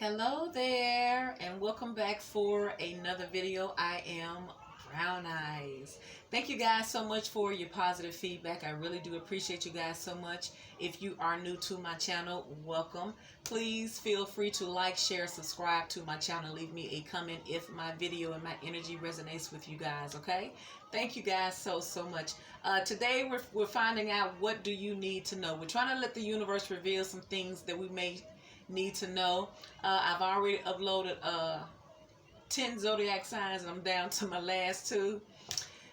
Hello there, and welcome back for another video. I am Brown Eyes. Thank you guys so much for your positive feedback. I really do appreciate you guys so much. If you are new to my channel, welcome. Please feel free to like, share, subscribe to my channel. Leave me a comment if my video and my energy resonates with you guys, okay? Thank you guys so much. Today we're finding out, what do you need to know? We're trying to let the universe reveal some things that we may need to know. I've already uploaded 10 zodiac signs, and I'm down to my last two.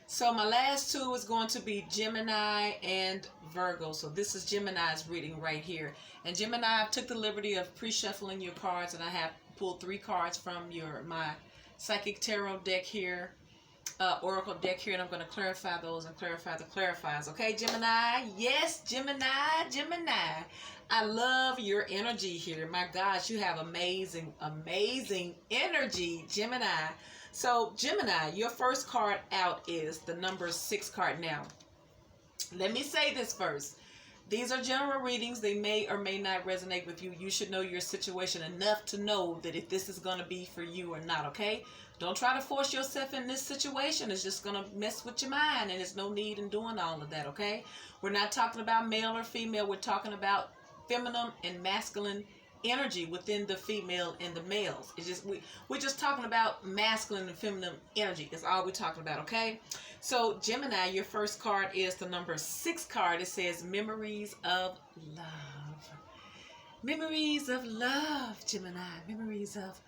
So my last two is going to be Gemini and Virgo. So this is Gemini's reading right here. And Gemini, I've took the liberty of pre-shuffling your cards, and I have pulled 3 cards from my Psychic Tarot deck here, Oracle deck here, and I'm going to clarify those and clarify the clarifiers. Okay, Gemini? Yes, Gemini. I love your energy here. My gosh, you have amazing energy, Gemini. So, Gemini, your first card out is the number 6 card. Now, let me say this first. These are general readings. They may or may not resonate with you. You should know your situation enough to know that if this is going to be for you or not, okay? Don't try to force yourself in this situation. It's just going to mess with your mind, and there's no need in doing all of that, okay? We're not talking about male or female. We're talking about feminine and masculine energy within the female and the males. It's just we're just talking about masculine and feminine energy. That's all we're talking about, okay? So Gemini, your first card is the number 6 card. It says memories of love. Memories of love, Gemini. Memories of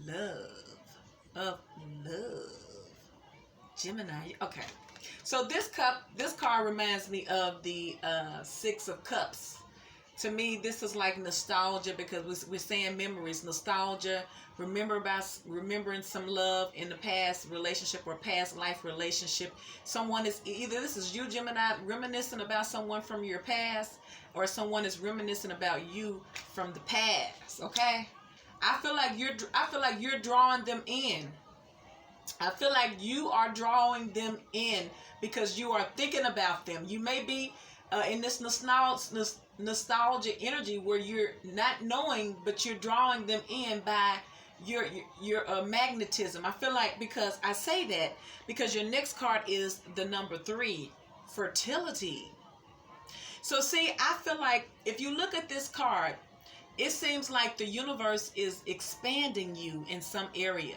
love. Gemini. Okay. So this card reminds me of the 6 of Cups. To me, this is like nostalgia, because we're saying memories, nostalgia, remembering some love in the past relationship or past life relationship. Someone is, either this is you, Gemini, reminiscing about someone from your past, or someone is reminiscing about you from the past. Okay, I feel like you're drawing them in. I feel like you are drawing them in because you are thinking about them. You may be in this nostalgia energy where you're not knowing, but you're drawing them in by your magnetism. I feel like, because I say that because your next card is the number 3, fertility. So see, I feel like if you look at this card, it seems like the universe is expanding you in some area.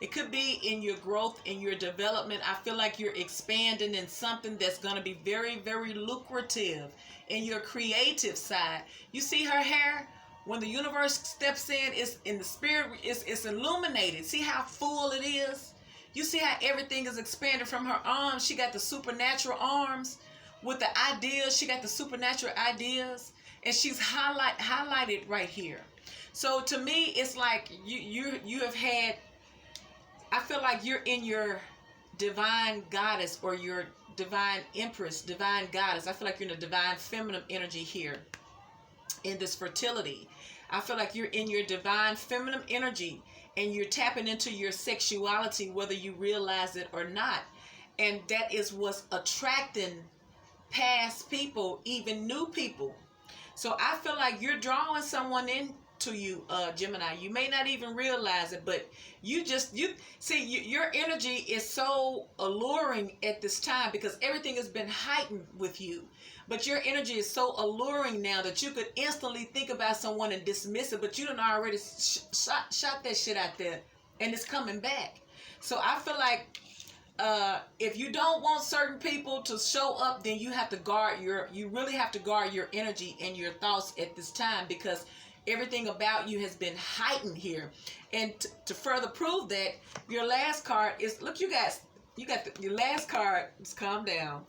It could be in your growth, in your development. I feel like you're expanding in something that's going to be very lucrative in your creative side. You see her hair? When the universe steps in, it's in the spirit, it's illuminated. See how full it is? You see how everything is expanded from her arms? She got the supernatural arms with the ideas. She got the supernatural ideas, and she's highlighted right here. So to me, it's like you have had, I feel like you're in your divine goddess, or your divine empress, divine goddess. I feel like you're in a divine feminine energy here in this fertility. I feel like you're in your divine feminine energy, and you're tapping into your sexuality, whether you realize it or not. And that is what's attracting past people, even new people. So I feel like you're drawing someone in to you, Gemini. You may not even realize it, but you see your energy is so alluring at this time, because everything has been heightened with you. But your energy is so alluring now that you could instantly think about someone and dismiss it, but you done already shot that shit out there, and it's coming back. So I feel like if you don't want certain people to show up, then you have to you really have to guard your energy and your thoughts at this time, because everything about you has been heightened here. And to further prove that, your last card is, look, you got your last card, just calm down,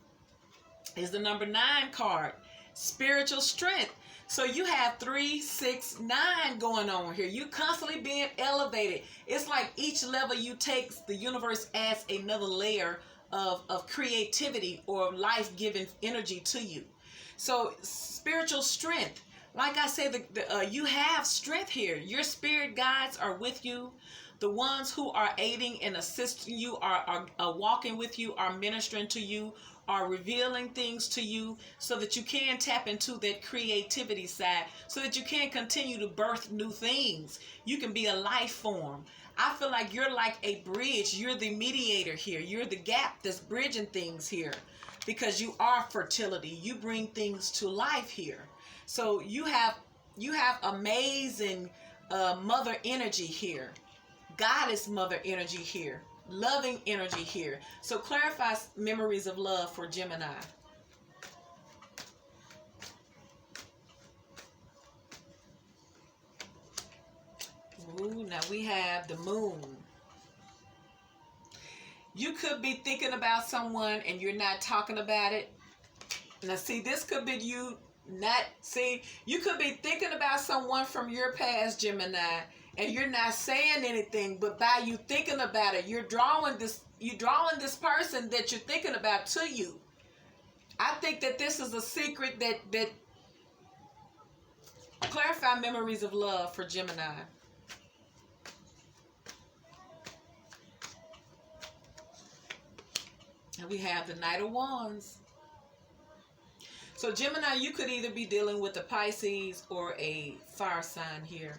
is the number 9 card, spiritual strength. So you have 3, 6, 9 going on here. You constantly being elevated. It's like each level you take, the universe adds another layer of creativity or life-giving energy to you. So spiritual strength. Like I said, you have strength here. Your spirit guides are with you. The ones who are aiding and assisting you are walking with you, are ministering to you, are revealing things to you so that you can tap into that creativity side, so that you can continue to birth new things. You can be a life form. I feel like you're like a bridge. You're the mediator here. You're the gap that's bridging things here, because you are fertility. You bring things to life here. So you have amazing mother energy here, goddess mother energy here, loving energy here. So clarify memories of love for Gemini. Ooh, now we have the moon. You could be thinking about someone and you're not talking about it. Now see, this could be you not, see, you could be thinking about someone from your past, Gemini, and you're not saying anything, but by you thinking about it, you're drawing this person that you're thinking about to you. I think that this is a secret that clarify memories of love for Gemini. And we have the Knight of Wands. So Gemini, you could either be dealing with a Pisces or a fire sign here.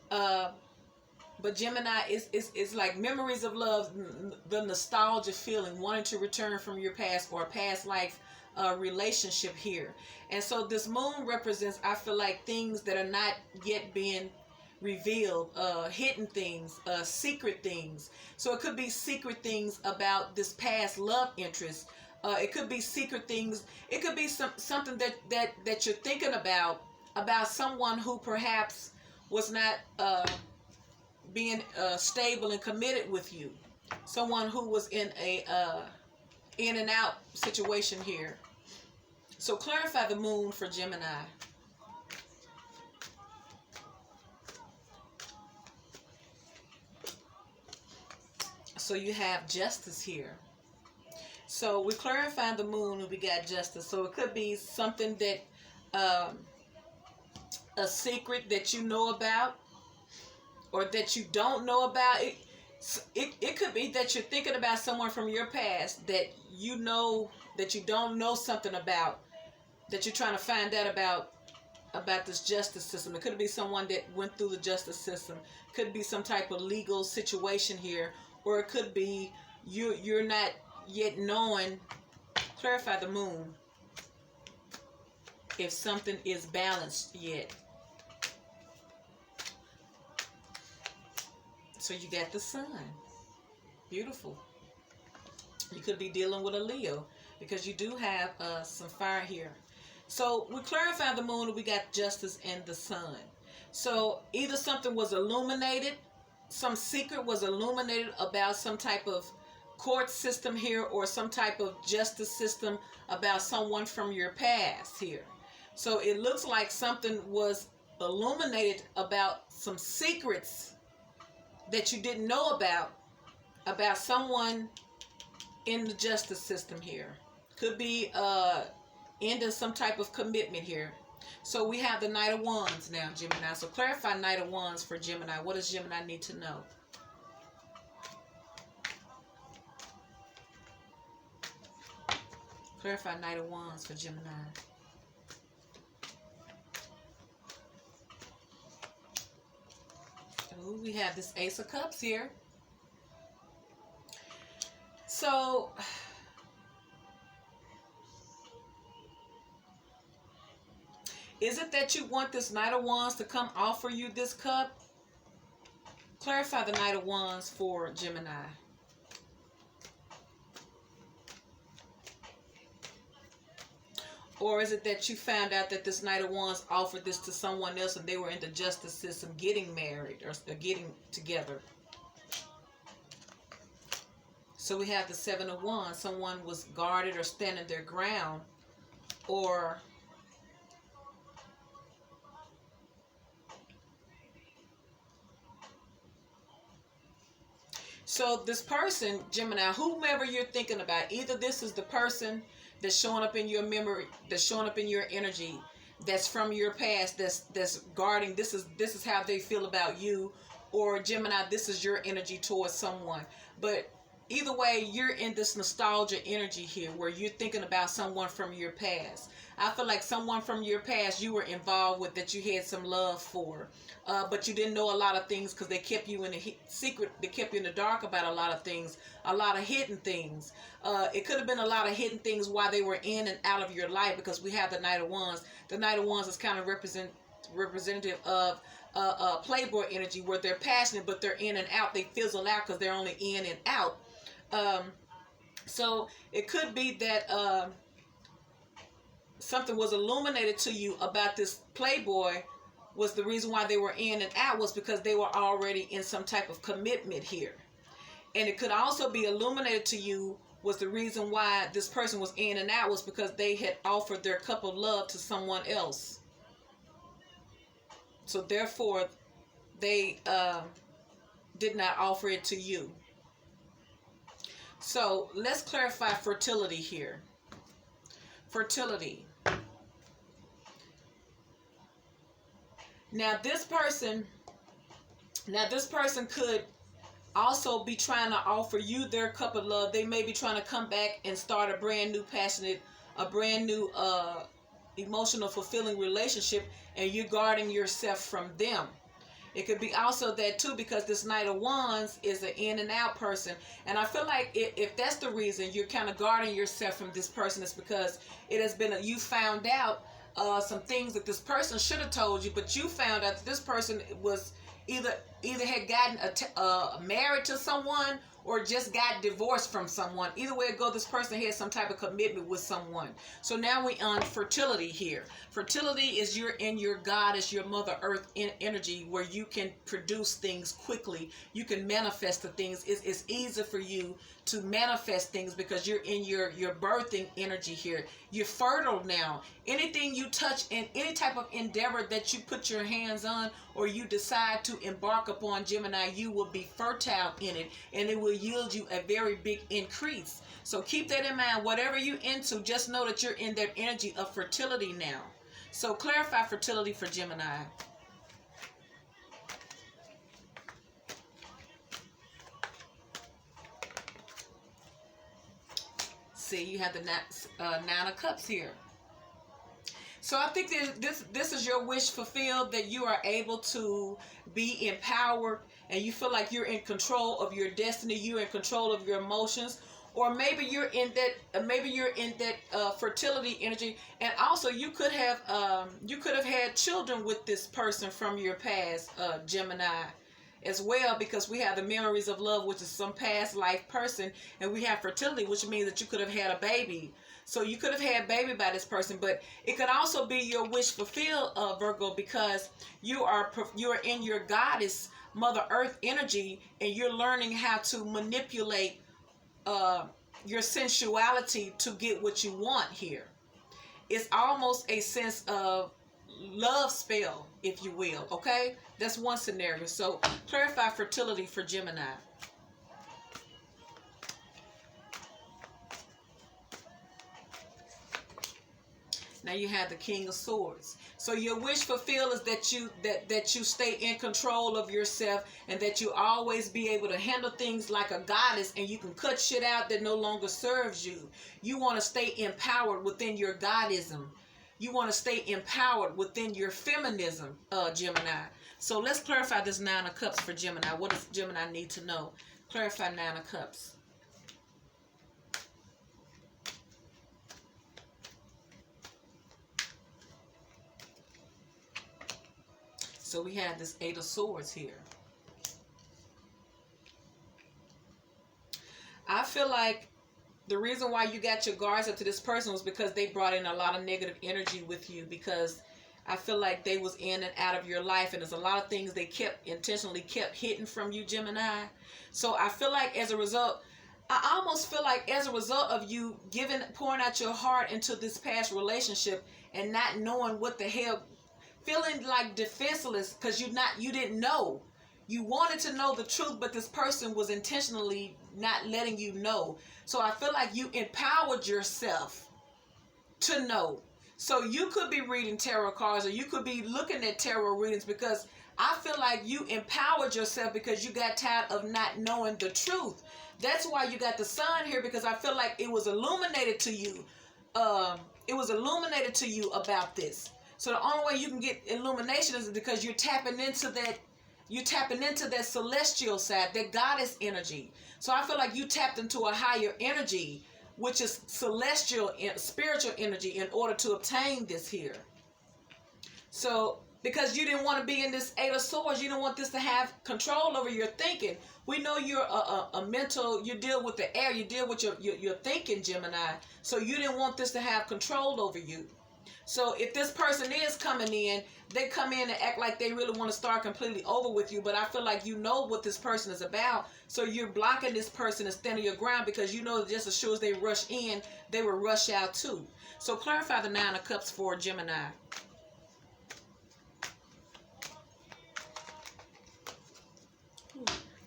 But Gemini is like memories of love, the nostalgia feeling, wanting to return from your past or a past life relationship here. And so this moon represents, I feel like, things that are not yet being revealed, hidden things, secret things. So it could be secret things about this past love interest. It could be secret things. It could be something that you're thinking about someone who perhaps was not being stable and committed with you. Someone who was in a in and out situation here. So clarify the moon for Gemini. So you have justice here. So we clarified the moon and we got justice. So it could be something that, a secret that you know about or that you don't know about. It could be that you're thinking about someone from your past that you know that you don't know something about, that you're trying to find out about this justice system. It could be someone that went through the justice system. Could be some type of legal situation here, or it could be you're not yet knowing. Clarify the moon if something is balanced yet. So you got the sun. Beautiful. You could be dealing with a Leo because you do have some fire here. So we clarify the moon and we got justice and the sun. So either something was illuminated, some secret was illuminated about some type of court system here, or some type of justice system about someone from your past here. So it looks like something was illuminated about some secrets that you didn't know about someone in the justice system here. Could be ending some type of commitment here. So we have the Knight of Wands now, Gemini. So clarify Knight of Wands for Gemini. What does Gemini need to know? Clarify Knight of Wands for Gemini. Ooh, we have this Ace of Cups here. So is it that you want this Knight of Wands to come offer you this cup? Clarify the Knight of Wands for Gemini. Or is it that you found out that this Knight of Wands offered this to someone else and they were in the justice system getting married or getting together? So we have the Seven of Wands. Someone was guarded or standing their ground, or so this person, Gemini, whomever you're thinking about, either this is the person that's showing up in your memory, that's showing up in your energy, that's from your past, that's guarding, this is how they feel about you, or Gemini, this is your energy towards someone. But either way, you're in this nostalgia energy here where you're thinking about someone from your past. I feel like someone from your past you were involved with, that you had some love for, but you didn't know a lot of things because they kept you in the secret. They kept you in the dark about a lot of things, a lot of hidden things. It could have been a lot of hidden things while they were in and out of your life, because we have the Knight of Wands. The Knight of Wands is kind of representative of Playboy energy, where they're passionate but they're in and out. They fizzle out because they're only in and out. So it could be that something was illuminated to you about this Playboy, was the reason why they were in and out was because they were already in some type of commitment here. And it could also be illuminated to you was the reason why this person was in and out was because they had offered their cup of love to someone else. So therefore, they did not offer it to you. So let's clarify fertility here. Fertility. Now this person could also be trying to offer you their cup of love. They may be trying to come back and start a brand new passionate, a brand new emotional fulfilling relationship, and you're guarding yourself from them. It could be also that too, because this Knight of Wands is an in and out person. And I feel like if that's the reason you're kind of guarding yourself from this person, is because it has been, you found out some things that this person should have told you, but you found out that this person was either had gotten married to someone or just got divorced from someone. Either way it goes, this person had some type of commitment with someone. So now we on fertility here. Fertility is you're in your goddess, your Mother Earth energy, where you can produce things quickly. You can manifest the things. It's easy for you to manifest things because you're in your birthing energy here. You're fertile now. Anything you touch in any type of endeavor that you put your hands on or you decide to embark upon, Gemini, you will be fertile in it, and it will yield you a very big increase. So keep that in mind. Whatever you into, just know that you're in that energy of fertility now. So clarify fertility for Gemini. See, you have the Nine of Cups here. So I think that this is your wish fulfilled, that you are able to be empowered and you feel like you're in control of your destiny, you're in control of your emotions, or maybe you're in that fertility energy. And also you could have had children with this person from your past, Gemini, as well, because we have the memories of love, which is some past life person, and we have fertility, which means that you could have had a baby. So you could have had a baby by this person, but it could also be your wish fulfilled, Virgo, because you are in your goddess, Mother Earth energy, and you're learning how to manipulate your sensuality to get what you want here. It's almost a sense of love spell, if you will. Okay, that's one scenario. So clarify fertility for Gemini. Now you have the King of Swords. So your wish fulfilled is that you stay in control of yourself, and that you always be able to handle things like a goddess, and you can cut shit out that no longer serves you. You want to stay empowered within your goddism. You want to stay empowered within your feminism, Gemini. So let's clarify this Nine of Cups for Gemini. What does Gemini need to know? Clarify Nine of Cups. So we have this Eight of Swords here. I feel like the reason why you got your guards up to this person was because they brought in a lot of negative energy with you, because I feel like they was in and out of your life, and there's a lot of things they intentionally kept hidden from you, Gemini. So I feel like as a result, I almost feel like as a result of you pouring out your heart into this past relationship and not knowing what the hell, feeling like defenseless because you didn't know. You wanted to know the truth, but this person was intentionally not letting you know. So I feel like you empowered yourself to know. So you could be reading tarot cards, or you could be looking at tarot readings, because I feel like you empowered yourself because you got tired of not knowing the truth. That's why you got the sun here, because I feel like it was illuminated to you. It was illuminated to you about this. So the only way you can get illumination is because you're tapping into that. You're tapping into that celestial side, that goddess energy. So I feel like you tapped into a higher energy, which is celestial, spiritual energy, in order to obtain this here. So, because you didn't want to be in this Eight of Swords, you don't want this to have control over your thinking. We know you're a mental, you deal with the air, you deal with your thinking, Gemini. So you didn't want this to have control over you. So if this person is coming in, they come in and act like they really want to start completely over with you. But I feel like you know what this person is about. So you're blocking this person and standing your ground, because you know that just as sure as they rush in, they will rush out too. So clarify the Nine of Cups for Gemini.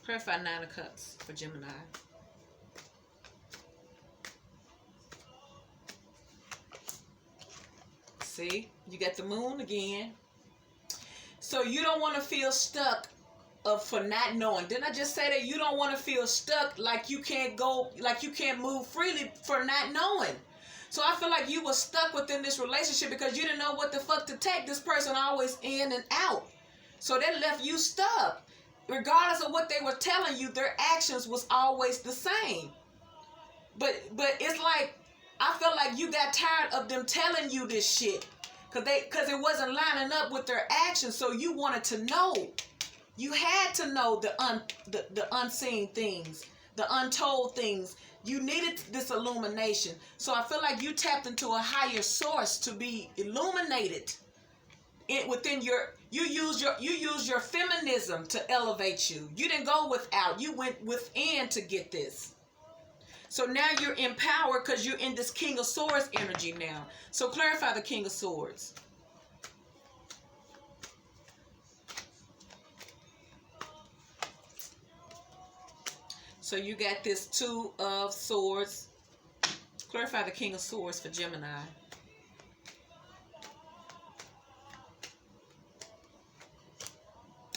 Clarify Nine of Cups for Gemini. See, you got the Moon again. So you don't want to feel stuck for not knowing. Didn't I just say that? You don't want to feel stuck like you can't go, like you can't move freely for not knowing. So I feel like you were stuck within this relationship because you didn't know what the fuck to take. This person always in and out. So that left you stuck. Regardless of what they were telling you, their actions was always the same. But it's like, I felt like you got tired of them telling you this shit. Because it wasn't lining up with their actions. So you wanted to know. You had to know the unseen things, the untold things. You needed this illumination. So I feel like you tapped into a higher source to be illuminated. Within you use your feminism to elevate you. You didn't go without. You went within to get this. So now you're empowered because you're in this King of Swords energy now. So clarify the King of Swords. So you got this Two of Swords. Clarify the King of Swords for Gemini.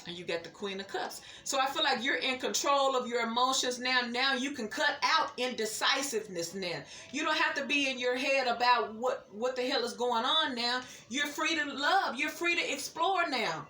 And you got the Queen of Cups. So I feel like you're in control of your emotions now. Now you can cut out indecisiveness now. You don't have to be in your head about what the hell is going on now. You're free to love. You're free to explore now.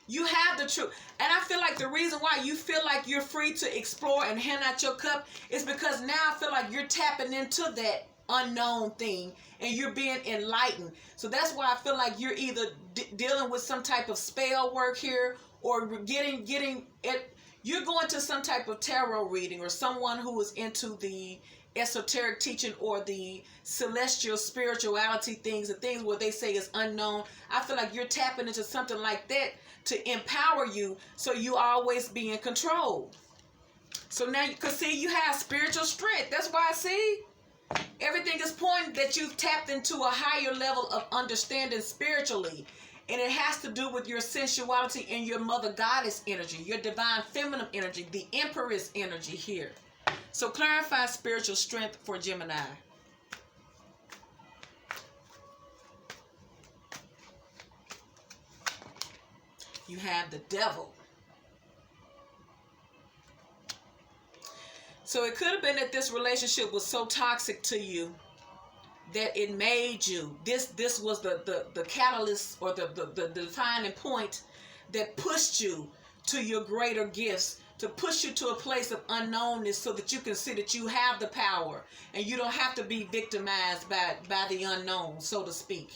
You have the truth. And I feel like the reason why you feel like you're free to explore and hand out your cup is because now I feel like you're tapping into that unknown thing and you're being enlightened. So that's why I feel like you're either dealing with some type of spell work here, or getting it. You're going to some type of tarot reading, or someone who is into the esoteric teaching or the celestial spirituality things, the things where they say is unknown. I feel like you're tapping into something like that to empower you, so you always be in control. So now you can see you have spiritual strength. That's why I see everything is pointing that you've tapped into a higher level of understanding spiritually. And it has to do with your sensuality and your mother goddess energy, your divine feminine energy, the empress energy here. So clarify spiritual strength for Gemini. You have the Devil. So it could have been that this relationship was so toxic to you that it made you, this was the catalyst, or the defining point that pushed you to your greater gifts, to push you to a place of unknownness, so that you can see that you have the power and you don't have to be victimized by the unknown, so to speak.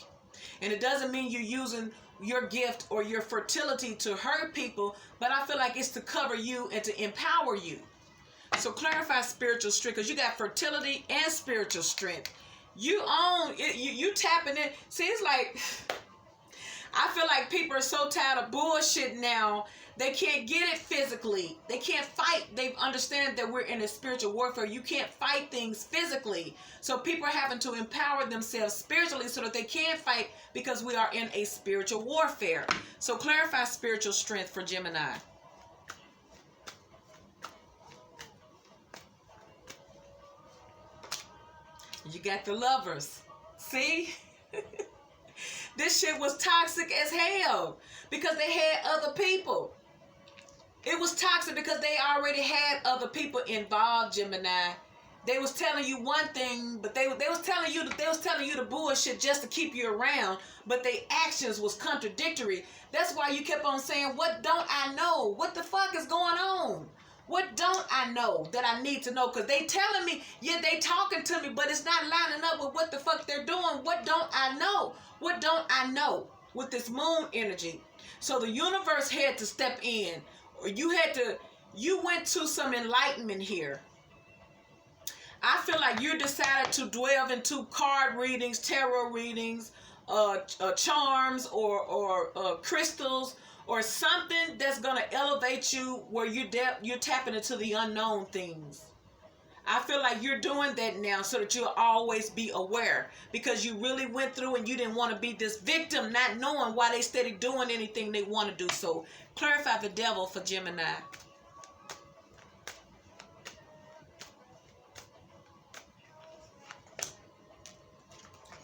And it doesn't mean you're using your gift or your fertility to hurt people, but I feel like it's to cover you and to empower you. So clarify spiritual strength, because you got fertility and spiritual strength. You own it. You tapping in. See, it's like, I feel like people are so tired of bullshit now. They can't get it physically. They can't fight. They understand that we're in a spiritual warfare. You can't fight things physically. So people are having to empower themselves spiritually so that they can fight, because we are in a spiritual warfare. So clarify spiritual strength for Gemini. You got the Lovers. See? This shit was toxic as hell because they had other people. It was toxic because they already had other people involved, Gemini. They was telling you one thing, but they was telling you the bullshit just to keep you around, but their actions was contradictory. That's why you kept on saying, what don't I know? What the fuck is going on? What don't I know that I need to know? Because they telling me, yeah, they talking to me, but it's not lining up with what the fuck they're doing. What don't I know? What don't I know with this moon energy? So the universe had to step in, or you went to some enlightenment here. I feel like you decided to delve into card readings, tarot readings, charms, or crystals, or something that's gonna elevate you where you're tapping into the unknown things. I feel like you're doing that now so that you'll always be aware, because you really went through and you didn't want to be this victim, not knowing why they steady doing anything they want to do. So clarify the devil for Gemini.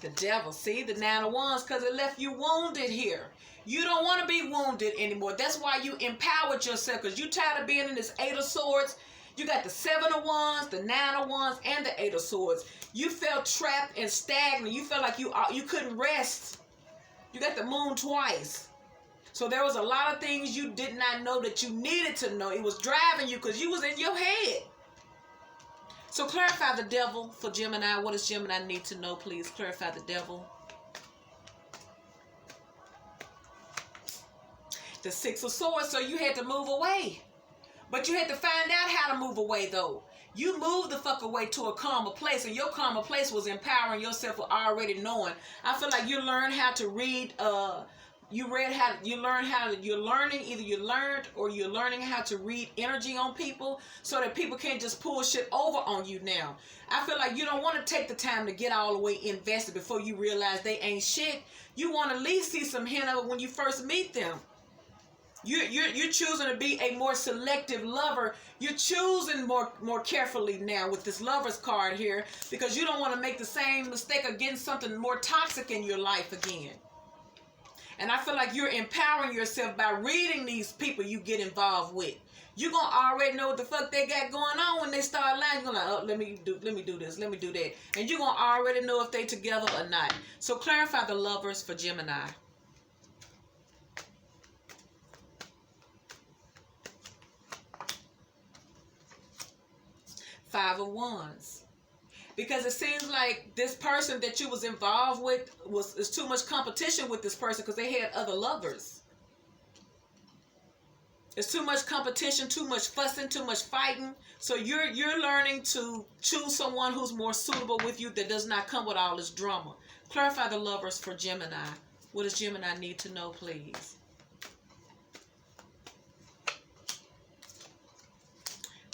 The devil, see, the 9 of Wands, because it left you wounded here. You don't want to be wounded anymore. That's why you empowered yourself, because you tired of being in this 8 of Swords. You got the 7 of Wands, the 9 of Wands, and the 8 of Swords. You felt trapped and stagnant. You felt like you couldn't rest. You got the moon twice. So there was a lot of things you did not know that you needed to know. It was driving you because you was in your head. So clarify the devil for Gemini. What does Gemini need to know, please? Clarify the devil. The 6 of Swords, so you had to move away. But you had to find out how to move away, though. You moved the fuck away to a calmer place, and your calmer place was empowering yourself with already knowing. I feel like you learned how to read, you're learning how to read energy on people so that people can't just pull shit over on you now. I feel like you don't want to take the time to get all the way invested before you realize they ain't shit. You want to at least see some hint of it when you first meet them. You're choosing to be a more selective lover. You're choosing more carefully now with this Lover's card here, because you don't want to make the same mistake of getting something more toxic in your life again. And I feel like you're empowering yourself by reading these people you get involved with. You're going to already know what the fuck they got going on when they start lying. You're going to, oh, let me do this, let me do that. And you're going to already know if they together or not. So clarify the Lovers for Gemini. Five of Wands. Because it seems like this person that you was involved with is too much competition with this person because they had other lovers. It's too much competition, too much fussing, too much fighting. So you're learning to choose someone who's more suitable with you, that does not come with all this drama. Clarify the Lovers for Gemini. What does Gemini need to know, please?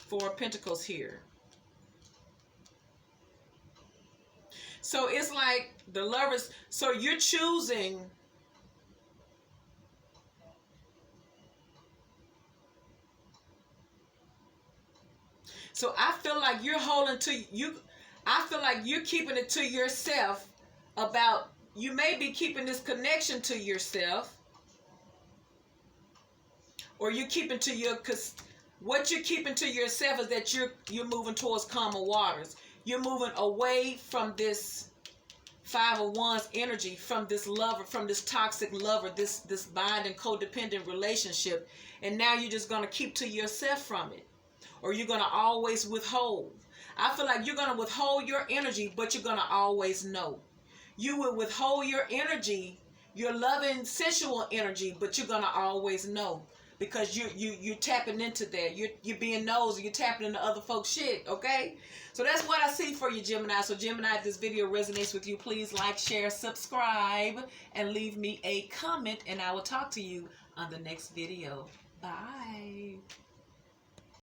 Four of Pentacles here. So it's like the Lovers, so you're choosing. So I feel like you're holding to you. I feel like you're keeping it to yourself about, you may be keeping this connection to yourself, or you're keeping to your, because what you're keeping to yourself is that you're moving towards calmer waters. You're moving away from this Five of Wands energy, from this lover, from this toxic lover, this binding codependent relationship. And now you're just going to keep to yourself from it. Or you're going to always withhold. I feel like you're going to withhold your energy, but you're going to always know. You will withhold your energy, your loving, sensual energy, but you're going to always know. Because you're tapping into that. You're being nosy. You're tapping into other folks' shit, okay? So that's what I see for you, Gemini. So Gemini, if this video resonates with you, please like, share, subscribe, and leave me a comment, and I will talk to you on the next video. Bye.